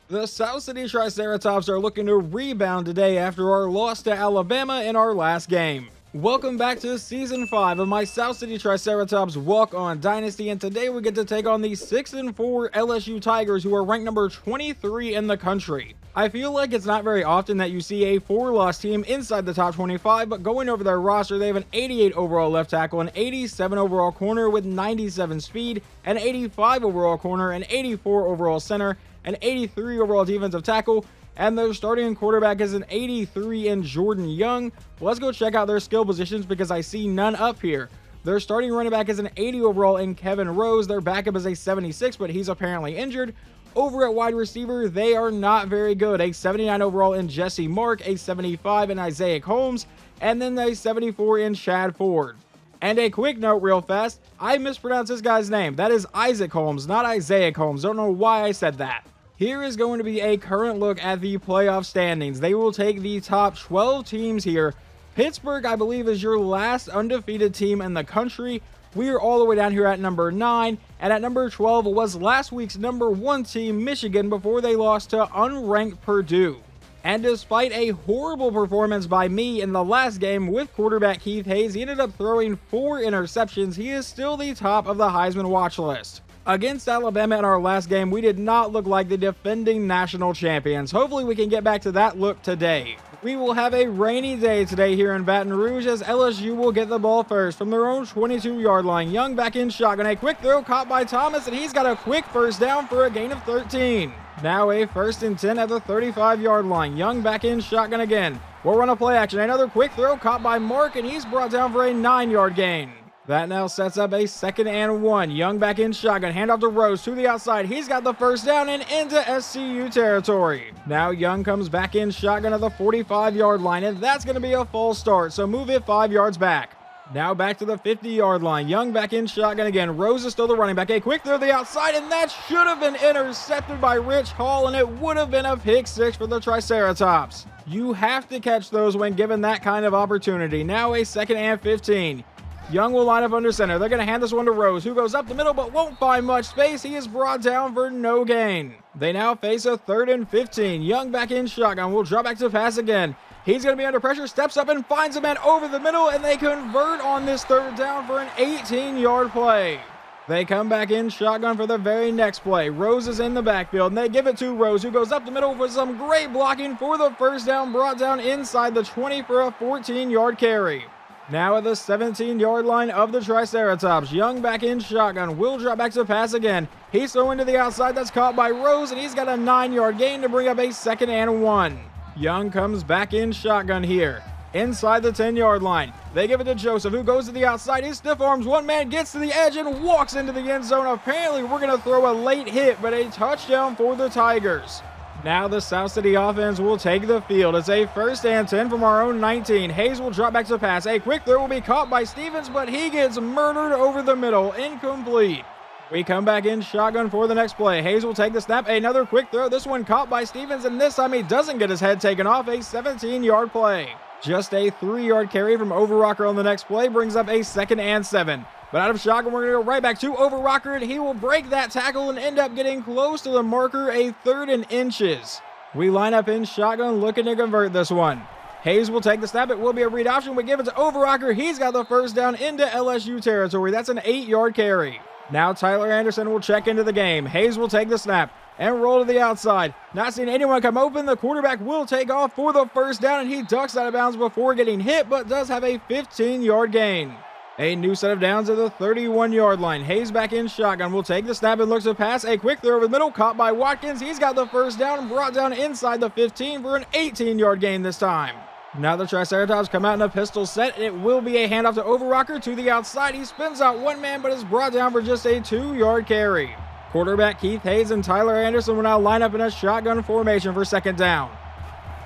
The South City Triceratops are looking to rebound today after our loss to Alabama in our last game. Welcome back to Season 5 of my South City Triceratops Walk-On Dynasty, and today we get to take on the 6-4 LSU Tigers, who are ranked number 23 in the country. I feel like it's not very often that you see a 4-loss team inside the top 25, but going over their roster, they have an 88 overall left tackle, an 87 overall corner with 97 speed, an 85 overall corner, an 84 overall center, an 83 overall defensive tackle, and their starting quarterback is an 83 in Jordan Young. Let's go check out their skill positions because I see none up here. Their starting running back is an 80 overall in Kevin Rose. Their backup is a 76, but he's apparently injured. Over at wide receiver, they are not very good. A 79 overall in Jesse Mark, a 75 in Isaiah Holmes, and then a 74 in Chad Ford. And a quick note real fast, I mispronounced this guy's name. That is Isaac Holmes, not Isaiah Holmes. Don't know why I said that. Here is going to be a current look at the playoff standings. They will take the top 12 teams here. Pittsburgh, I believe, is your last undefeated team in the country. We are all the way down here at number 9, and at number 12 was last week's number 1 team, Michigan, before they lost to unranked Purdue. And despite a horrible performance by me in the last game with quarterback Keith Hayes, he ended up throwing 4 interceptions. He is still the top of the Heisman watch list. Against Alabama in our last game, we did not look like the defending national champions. Hopefully we can get back to that look today. We will have a rainy day today here in Baton Rouge as LSU will get the ball first from their own 22-yard line. Young back in shotgun, a quick throw caught by Thomas, and he's got a quick first down for a gain of 13. Now a 1st and 10 at the 35-yard line. Young back in shotgun again. We'll run a play action. Another quick throw caught by Mark, and he's brought down for a 9-yard gain. That now sets up a 2nd and 1. Young back in shotgun. Handoff to Rose to the outside. He's got the first down and into SCU territory. Now Young comes back in shotgun at the 45-yard line, and that's going to be a false start, so move it 5 yards back. Now back to the 50-yard line. Young back in shotgun again. Rose is still the running back. A quick throw to the outside, and that should have been intercepted by Rich Hall, and it would have been a pick 6 for the Triceratops. You have to catch those when given that kind of opportunity. Now a 2nd and 15. Young will line up under center. They're going to hand this one to Rose, who goes up the middle but won't find much space. He is brought down for no gain. They now face a 3rd and 15. Young back in shotgun. Will drop back to pass again. He's going to be under pressure, steps up and finds a man over the middle, and they convert on this 3rd down for an 18-yard play. They come back in shotgun for the very next play. Rose is in the backfield, and they give it to Rose, who goes up the middle for some great blocking for the first down, brought down inside the 20 for a 14-yard carry. Now at the 17-yard line of the Triceratops, Young back in shotgun, will drop back to pass again. He's throwing to the outside, that's caught by Rose, and he's got a 9-yard gain to bring up a 2nd and 1. Young comes back in shotgun here, inside the 10-yard line. They give it to Joseph, who goes to the outside. He stiff arms one man, gets to the edge, and walks into the end zone. Apparently, we're going to throw a late hit, but a touchdown for the Tigers. Now the South City offense will take the field. It's a 1st and 10 from our own 19. Hayes will drop back to pass. A quick throw will be caught by Stevens, but he gets murdered over the middle. Incomplete. We come back in shotgun for the next play. Hayes will take the snap. Another quick throw. This one caught by Stevens, and this time he doesn't get his head taken off. A 17-yard play. Just a 3-yard carry from Overrocker on the next play brings up a 2nd and 7. But out of shotgun, we're going to go right back to Overrocker, and he will break that tackle and end up getting close to the marker, a 3rd and inches. We line up in shotgun looking to convert this one. Hayes will take the snap. It will be a read option. We give it to Overrocker. He's got the first down into LSU territory. That's an 8-yard carry. Now Tyler Anderson will check into the game. Hayes will take the snap and roll to the outside. Not seeing anyone come open. The quarterback will take off for the first down, and he ducks out of bounds before getting hit, but does have a 15-yard gain. A new set of downs at the 31-yard line. Hayes back in shotgun. Will take the snap and looks to pass. A quick throw over the middle, caught by Watkins. He's got the first down and brought down inside the 15 for an 18-yard gain this time. Now the Triceratops come out in a pistol set, and it will be a handoff to Overrocker to the outside. He spins out one man, but is brought down for just a 2-yard carry. Quarterback Keith Hayes and Tyler Anderson will now line up in a shotgun formation for 2nd down.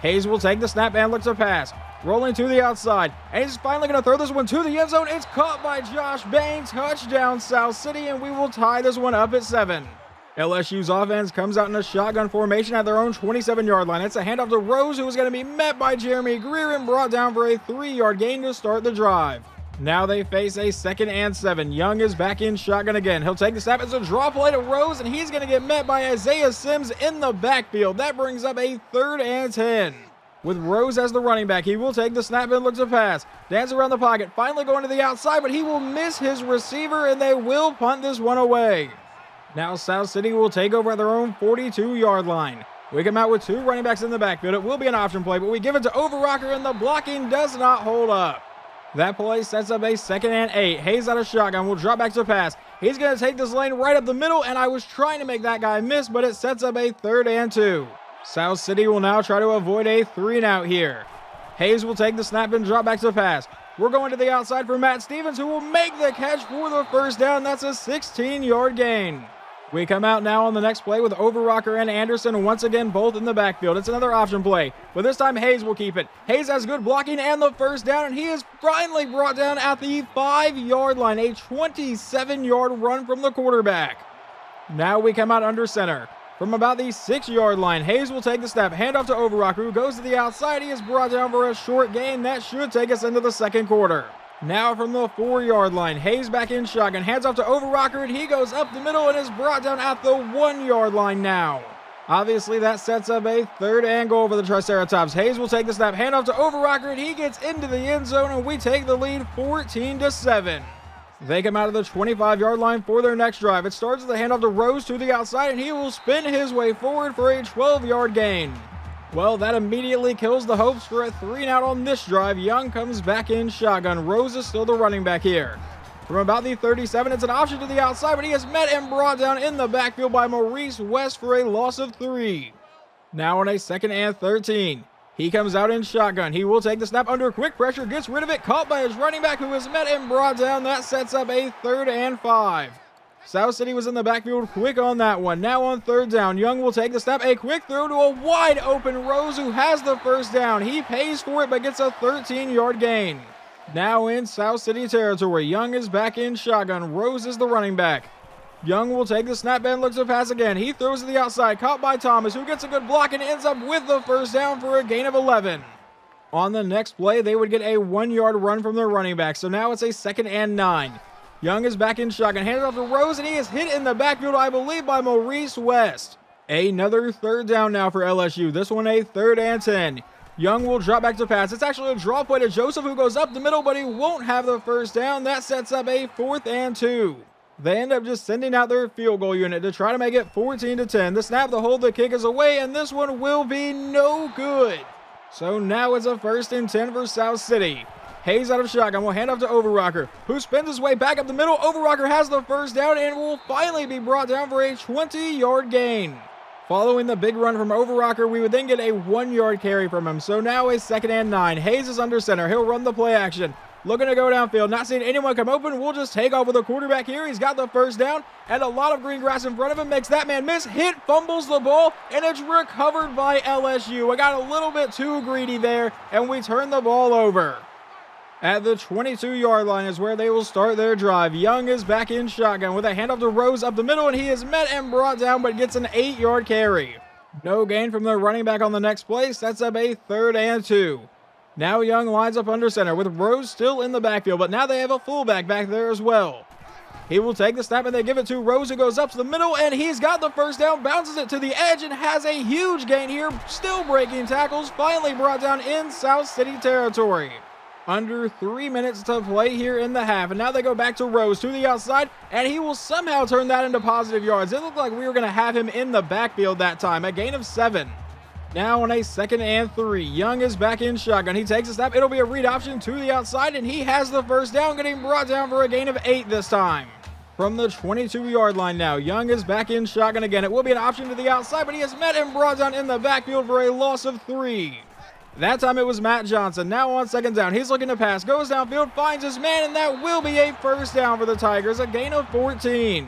Hayes will take the snap and look to pass. Rolling to the outside, and he's finally going to throw this one to the end zone. It's caught by Josh Bain. Touchdown, South City, and we will tie this one up at 7. LSU's offense comes out in a shotgun formation at their own 27-yard line. It's a handoff to Rose, who is going to be met by Jeremy Greer and brought down for a 3-yard gain to start the drive. Now they face a 2nd and 7. Young is back in shotgun again. He'll take the snap. It's a draw play to Rose, and he's going to get met by Isaiah Sims in the backfield. That brings up a 3rd and 10. With Rose as the running back, he will take the snap and look to pass. Dance around the pocket, finally going to the outside, but he will miss his receiver, and they will punt this one away. Now South City will take over at their own 42-yard line. We come out with 2 running backs in the backfield. It will be an option play, but we give it to Overrocker, and the blocking does not hold up. That play sets up a 2nd and 8. Hayes out of shotgun will drop back to pass. He's going to take this lane right up the middle, and I was trying to make that guy miss, but it sets up a 3rd and 2. South City will now try to avoid a 3-and-out here. Hayes will take the snap and drop back to pass. We're going to the outside for Matt Stevens, who will make the catch for the 1st down. That's a 16-yard gain. We come out now on the next play with Overrocker and Anderson once again both in the backfield. It's another option play, but this time Hayes will keep it. Hayes has good blocking and the 1st down, and he is finally brought down at the 5-yard line. A 27-yard run from the quarterback. Now we come out under center. From about the 6-yard line, Hayes will take the snap, hand off to Overrocker, who goes to the outside. He is brought down for a short gain. That should take us into the 2nd quarter. Now from the 4-yard line, Hayes back in shotgun, hands off to Overrocker, and he goes up the middle and is brought down at the 1-yard line now. Obviously, that sets up a 3rd and goal for the Triceratops. Hayes will take the snap, hand off to Overrocker, and he gets into the end zone, and we take the lead 14-7. They come out of the 25-yard line for their next drive. It starts with a handoff to Rose to the outside, and he will spin his way forward for a 12-yard gain. Well, that immediately kills the hopes for a 3-and-out on this drive. Young comes back in shotgun. Rose is still the running back here. From about the 37, it's an option to the outside, but he is met and brought down in the backfield by Maurice West for a loss of 3. Now on a 2nd and 13. He comes out in shotgun. He will take the snap under quick pressure, gets rid of it, caught by his running back who is met and brought down. That sets up a 3rd and 5. South City was in the backfield quick on that one. Now on 3rd down, Young will take the snap, a quick throw to a wide open Rose who has the 1st down. He pays for it but gets a 13-yard gain. Now in South City territory, Young is back in shotgun. Rose is the running back. Young will take the snap and looks to pass again. He throws to the outside, caught by Thomas, who gets a good block and ends up with the 1st down for a gain of 11. On the next play, they would get a 1-yard run from their running back, so now it's a 2nd and 9. Young is back in shotgun, handed off to Rose, and he is hit in the backfield, I believe, by Maurice West. Another 3rd down now for LSU. This one a 3rd and 10. Young will drop back to pass. It's actually a draw play to Joseph, who goes up the middle, but he won't have the 1st down. That sets up a 4th and 2. They end up just sending out their field goal unit to try to make it 14-10. The snap, the hold, the kick is away, and this one will be no good. So now it's a 1st and 10 for South City. Hayes out of shotgun will hand off to Overrocker, who spins his way back up the middle. Overrocker has the 1st down and will finally be brought down for a 20-yard gain. Following the big run from Overrocker, we would then get a 1-yard carry from him. So now a 2nd and 9. Hayes is under center. He'll run the play action. Looking to go downfield, not seeing anyone come open. We'll just take off with the quarterback here. He's got the 1st down, and a lot of green grass in front of him makes that man miss. Hit, fumbles the ball, and it's recovered by LSU. I got a little bit too greedy there, and we turn the ball over. At the 22-yard line is where they will start their drive. Young is back in shotgun with a handoff to Rose up the middle, and he is met and brought down, but gets an 8-yard carry. No gain from the running back on the next play. Sets up a 3rd and 2. Now Young lines up under center with Rose still in the backfield, but now they have a fullback back there as well. He will take the snap, and they give it to Rose, who goes up to the middle, and he's got the 1st down, bounces it to the edge, and has a huge gain here. Still breaking tackles, finally brought down in South City territory. Under 3 minutes to play here in the half, and now they go back to Rose to the outside, and he will somehow turn that into positive yards. It looked like we were going to have him in the backfield that time, a gain of 7. Now on a 2nd and 3, Young is back in shotgun. He takes a snap. It'll be a read option to the outside, and he has the 1st down, getting brought down for a gain of 8 this time. From the 22-yard line now, Young is back in shotgun again. It will be an option to the outside, but he is met and brought down in the backfield for a loss of 3. That time it was Matt Johnson. Now on 2nd down, he's looking to pass, goes downfield, finds his man, and that will be a 1st down for the Tigers, a gain of 14.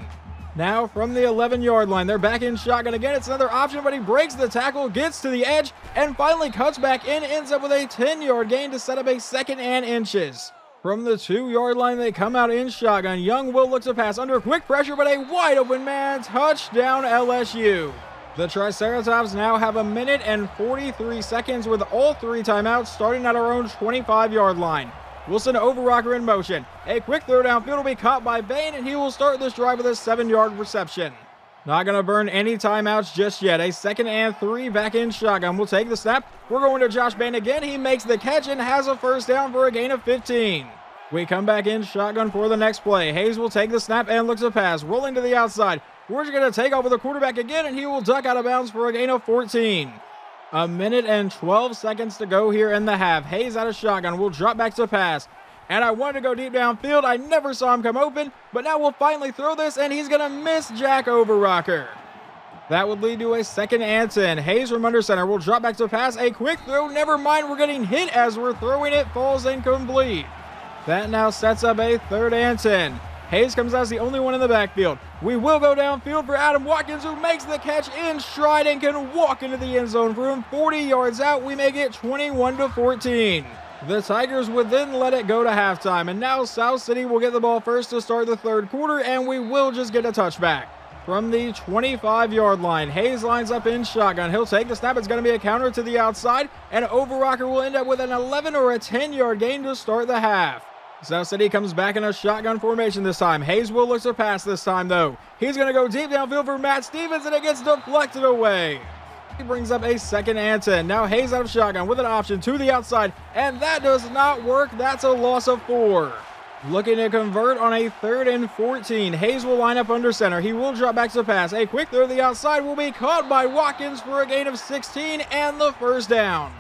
Now from the 11-yard line, they're back in shotgun again. It's another option, but he breaks the tackle, gets to the edge, and finally cuts back in, ends up with a 10-yard gain to set up a 2nd and inches. From the 2-yard line, they come out in shotgun. Young will look to pass under quick pressure, but a wide open man. Touchdown LSU. The Triceratops now have 1 minute and 43 seconds with all 3 timeouts starting at our own 25-yard line. We'll send Overrocker in motion. A quick throw downfield will be caught by Vane, and he will start this drive with a 7-yard reception. Not going to burn any timeouts just yet. A 2nd and 3 back in shotgun. We'll take the snap. We're going to Josh Bain again. He makes the catch and has a first down for a gain of 15. We come back in shotgun for the next play. Hayes will take the snap and looks to pass. Rolling to the outside. We're just going to take off with the quarterback again, and he will duck out of bounds for a gain of 14. A minute and 12 seconds to go here in the half. Hayes out of shotgun. We'll drop back to pass. And I wanted to go deep downfield. I never saw him come open, but now we'll finally throw this, and he's going to miss Jack Overrocker. That would lead to a 2nd and 10. Hayes from under center will drop back to pass. A quick throw. Never mind, we're getting hit as we're throwing it. Falls incomplete. That now sets up a 3rd and 10. Hayes comes out as the only one in the backfield. We will go downfield for Adam Watkins, who makes the catch in stride and can walk into the end zone for him. 40 yards out. We make it 21-14. The Tigers would then let it go to halftime, and now South City will get the ball first to start the 3rd quarter, and we will just get a touchback. From the 25-yard line, Hayes lines up in shotgun. He'll take the snap. It's going to be a counter to the outside, and Overrocker will end up with an 11 or a 10-yard gain to start the half. South City comes back in a shotgun formation this time. Hayes will look to pass this time, though. He's going to go deep downfield for Matt Stevens, and it gets deflected away. He brings up a 2nd and 10. Now Hayes out of shotgun with an option to the outside, and that does not work. That's a loss of 4. Looking to convert on a 3rd and 14. Hayes will line up under center. He will drop back to pass. A quick throw to the outside will be caught by Watkins for a gain of 16 and the first down.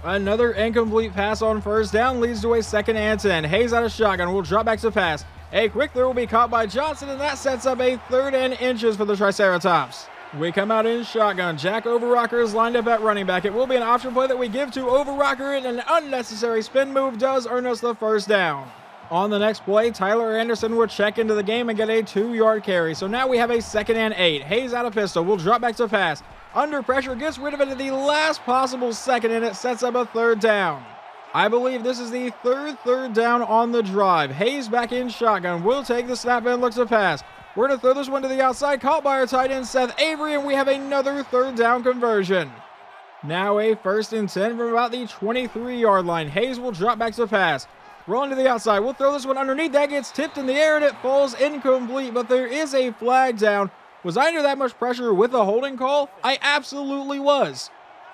Another incomplete pass on first down leads to a 2nd and 10. Hayes out of shotgun will drop back to pass. A quick throw will be caught by Johnson, and that sets up a 3rd and inches for the Triceratops. We come out in shotgun. Jack Overrocker is lined up at running back. It will be an option play that we give to Overrocker, and an unnecessary spin move does earn us the first down. On the next play, Tyler Anderson will check into the game and get a 2-yard carry. So now we have a 2nd and 8. Hayes out of pistol. Will drop back to pass. Under pressure, gets rid of it at the last possible second, and it sets up a 3rd down. I believe this is the third down on the drive. Hayes back in shotgun. Will take the snap and looks to pass. We're going to throw this one to the outside. Caught by our tight end, Seth Avery, and we have another 3rd down conversion. Now a 1st and 10 from about the 23-yard line. Hayes will drop back to pass. Rolling to the outside. We'll throw this one underneath. That gets tipped in the air, and it falls incomplete, but there is a flag down. Was I under that much pressure with a holding call? I absolutely was.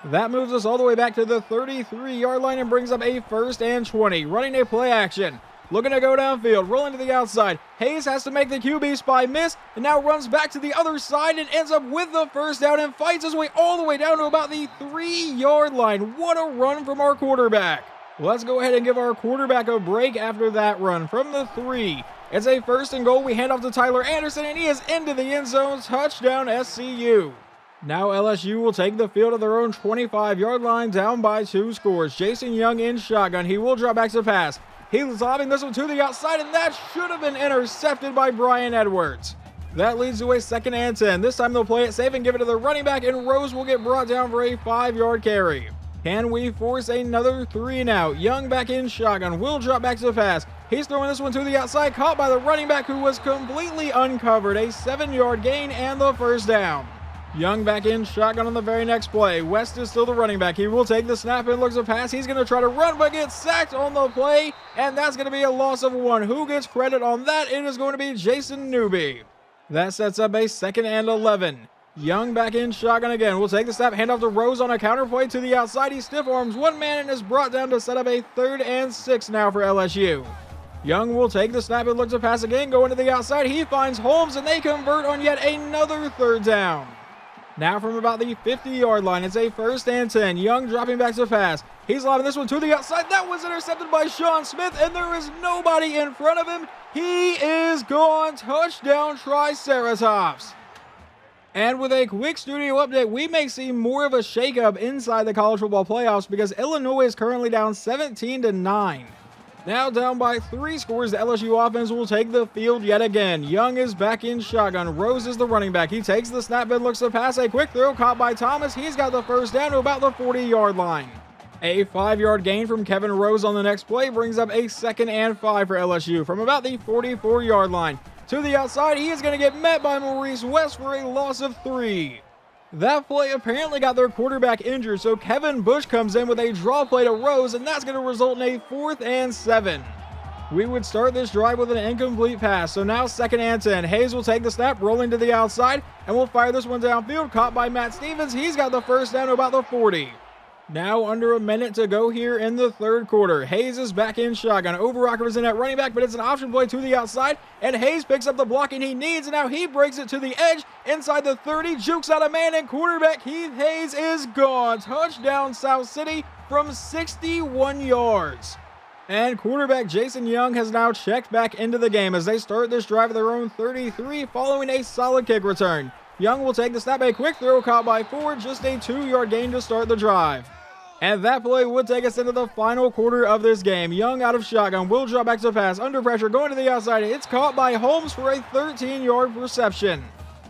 That moves us all the way back to the 33-yard line and brings up a 1st and 20. Running a play action. Looking to go downfield. Rolling to the outside. Hayes has to make the QB spy miss, and now runs back to the other side and ends up with the first down and fights his way all the way down to about the 3-yard line. What a run from our quarterback. Let's go ahead and give our quarterback a break after that run from the 3. It's a 1st and goal. We hand off to Tyler Anderson, and he is into the end zone. Touchdown, SCU. Now LSU will take the field at their own 25-yard line, down by 2 scores. Jason Young in shotgun. He will drop back to pass. He's lobbing this one to the outside, and that should have been intercepted by Brian Edwards. That leads to a 2nd and 10. This time they'll play it safe and give it to the running back, and Rose will get brought down for a 5-yard carry. Can we force another 3 and out? Young back in shotgun. Will drop back to the pass. He's throwing this one to the outside, caught by the running back who was completely uncovered. A 7-yard gain and the first down. Young back in shotgun on the very next play. West is still the running back. He will take the snap and looks to pass. He's going to try to run, but gets sacked on the play, and that's going to be a loss of 1. Who gets credit on that? It is going to be Jason Newby. That sets up a 2nd and 11. Young back in shotgun again. We'll take the snap, hand off to Rose on a counter play to the outside. He stiff arms one man and is brought down to set up a 3rd and 6 now for LSU. Young will take the snap and look to pass again, going to the outside. He finds Holmes, and they convert on yet another 3rd down. Now from about the 50-yard line, it's a 1st and 10. Young dropping back to pass. He's lobbing this one to the outside. That was intercepted by Sean Smith, and there is nobody in front of him. He is gone. Touchdown, Triceratops. And with a quick studio update, we may see more of a shakeup inside the college football playoffs because Illinois is currently down 17-9. Now down by 3 scores, the LSU offense will take the field yet again. Young is back in shotgun. Rose is the running back. He takes the snap and looks to pass. A quick throw caught by Thomas. He's got the first down to about the 40-yard line. A 5-yard gain from Kevin Rose on the next play brings up a 2nd and 5 for LSU from about the 44-yard line. To the outside, he is going to get met by Maurice West for a loss of 3. That play apparently got their quarterback injured, so Kevin Bush comes in with a draw play to Rose, and that's going to result in a 4th and 7. We would start this drive with an incomplete pass, so now 2nd and 10. Hayes will take the snap, rolling to the outside, and we'll fire this one downfield, caught by Matt Stevens. He's got the first down to about the 40. Now under a minute to go here in the 3rd quarter. Hayes is back in shotgun. Overrocker is in at running back, but it's an option play to the outside, and Hayes picks up the blocking he needs, and now he breaks it to the edge inside the 30, jukes out a man, and quarterback Keith Hayes is gone. Touchdown South City from 61 yards. And quarterback Jason Young has now checked back into the game as they start this drive at their own 33 following a solid kick return. Young will take the snap, a quick throw caught by Ford, just a 2-yard gain to start the drive. And that play would take us into the final quarter of this game. Young out of shotgun, will drop back to pass, under pressure, going to the outside. It's caught by Holmes for a 13-yard reception.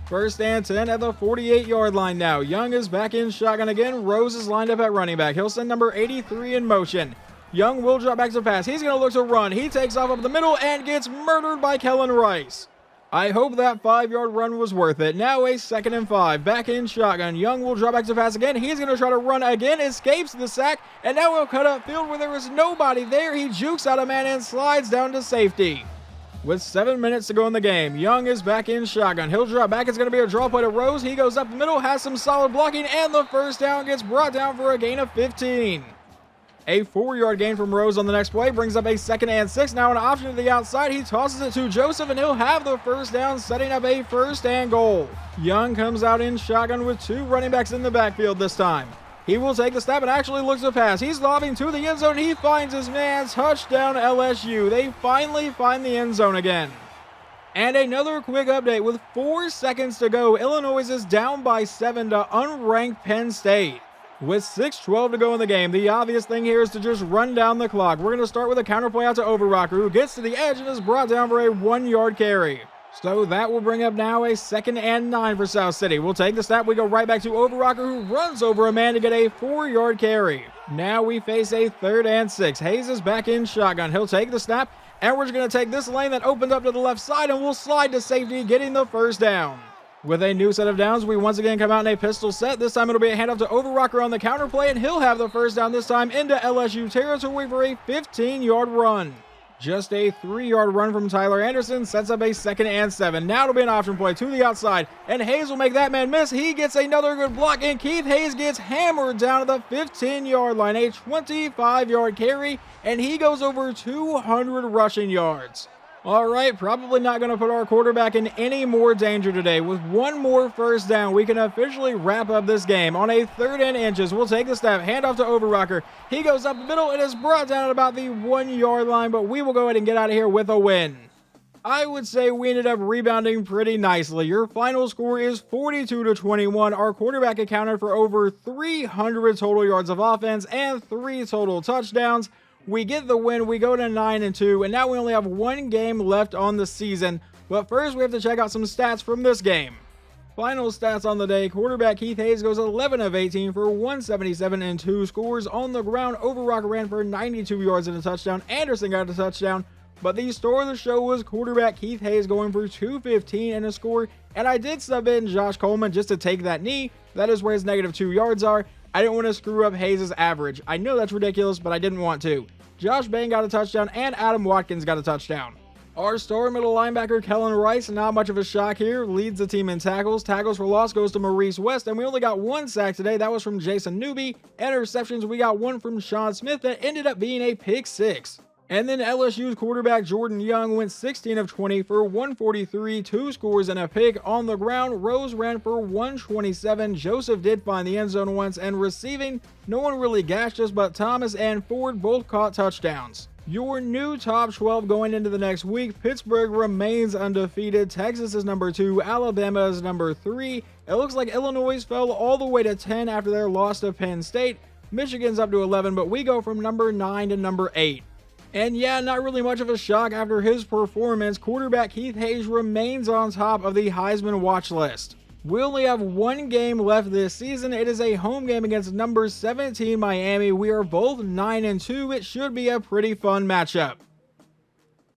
1st and 10 at the 48-yard line now. Young is back in shotgun again. Rose is lined up at running back. He'll send number 83 in motion. Young will drop back to pass. He's going to look to run. He takes off up the middle and gets murdered by Kellen Rice. I hope that 5-yard run was worth it. Now a 2nd and 5. Back in shotgun. Young will drop back to pass again. He's going to try to run again. Escapes the sack. And now he'll cut upfield where there is nobody there. He jukes out a man and slides down to safety. With 7 minutes to go in the game, Young is back in shotgun. He'll drop back. It's going to be a draw play to Rose. He goes up the middle, has some solid blocking, and the first down gets brought down for a gain of 15. A 4-yard gain from Rose on the next play brings up a 2nd and 6. Now an option to the outside. He tosses it to Joseph, and he'll have the first down, setting up a 1st and goal. Young comes out in shotgun with 2 running backs in the backfield this time. He will take the snap and actually looks to pass. He's lobbing to the end zone. He finds his man. Touchdown LSU. They finally find the end zone again. And another quick update. With 4 seconds to go, Illinois is down by 7 to unranked Penn State. With 6:12 to go in the game, the obvious thing here is to just run down the clock. We're going to start with a counterplay out to Overrocker, who gets to the edge and is brought down for a 1-yard carry. So that will bring up now a 2nd and 9 for South City. We'll take the snap. We go right back to Overrocker, who runs over a man to get a 4-yard carry. Now we face a 3rd and 6. Hayes is back in shotgun. He'll take the snap, and we're just going to take this lane that opened up to the left side, and we'll slide to safety, getting the first down. With a new set of downs, we once again come out in a pistol set. This time it'll be a handoff to Overrocker on the counter play, and he'll have the first down this time into LSU territory for a 15-yard run. Just a 3-yard run from Tyler Anderson sets up a 2nd and 7. Now it'll be an option play to the outside, and Hayes will make that man miss. He gets another good block, and Keith Hayes gets hammered down to the 15-yard line. A 25-yard carry, and he goes over 200 rushing yards. All right, probably not going to put our quarterback in any more danger today. With 1 more first down, we can officially wrap up this game. On a 3rd and inches, we'll take the snap, handoff to Overrocker. He goes up the middle and is brought down at about the 1-yard line, but we will go ahead and get out of here with a win. I would say we ended up rebounding pretty nicely. Your final score is 42-21. Our quarterback accounted for over 300 total yards of offense and 3 total touchdowns. We get the win, we go to 9-2, and now we only have 1 game left on the season. But first, we have to check out some stats from this game. Final stats on the day, quarterback Keith Hayes goes 11 of 18 for 177 and 2 scores. On the ground, Overrocker ran for 92 yards and a touchdown. Anderson got a touchdown. But the star of the show was quarterback Keith Hayes going for 215 and a score. And I did sub in Josh Coleman just to take that knee. That is where his -2 yards are. I didn't want to screw up Hayes' average. I know that's ridiculous, but I didn't want to. Josh Bain got a touchdown, and Adam Watkins got a touchdown. Our star middle linebacker, Kellen Rice, not much of a shock here, leads the team in tackles. Tackles for loss goes to Maurice West, and we only got 1 sack today. That was from Jason Newby. Interceptions, we got 1 from Sean Smith that ended up being a pick 6. And then LSU's quarterback Jordan Young went 16 of 20 for 143, 2 scores and a pick. On the ground, Rose ran for 127. Joseph did find the end zone once, and receiving, no one really gashed us, but Thomas and Ford both caught touchdowns. Your new top 12 going into the next week. Pittsburgh remains undefeated. Texas is number 2. Alabama is number 3. It looks like Illinois fell all the way to 10 after their loss to Penn State. Michigan's up to 11, but we go from number 9 to number 8. And yeah, not really much of a shock after his performance. Quarterback Keith Hayes remains on top of the Heisman watch list. We only have 1 game left this season. It is a home game against number 17 Miami. We are both 9-2. It should be a pretty fun matchup.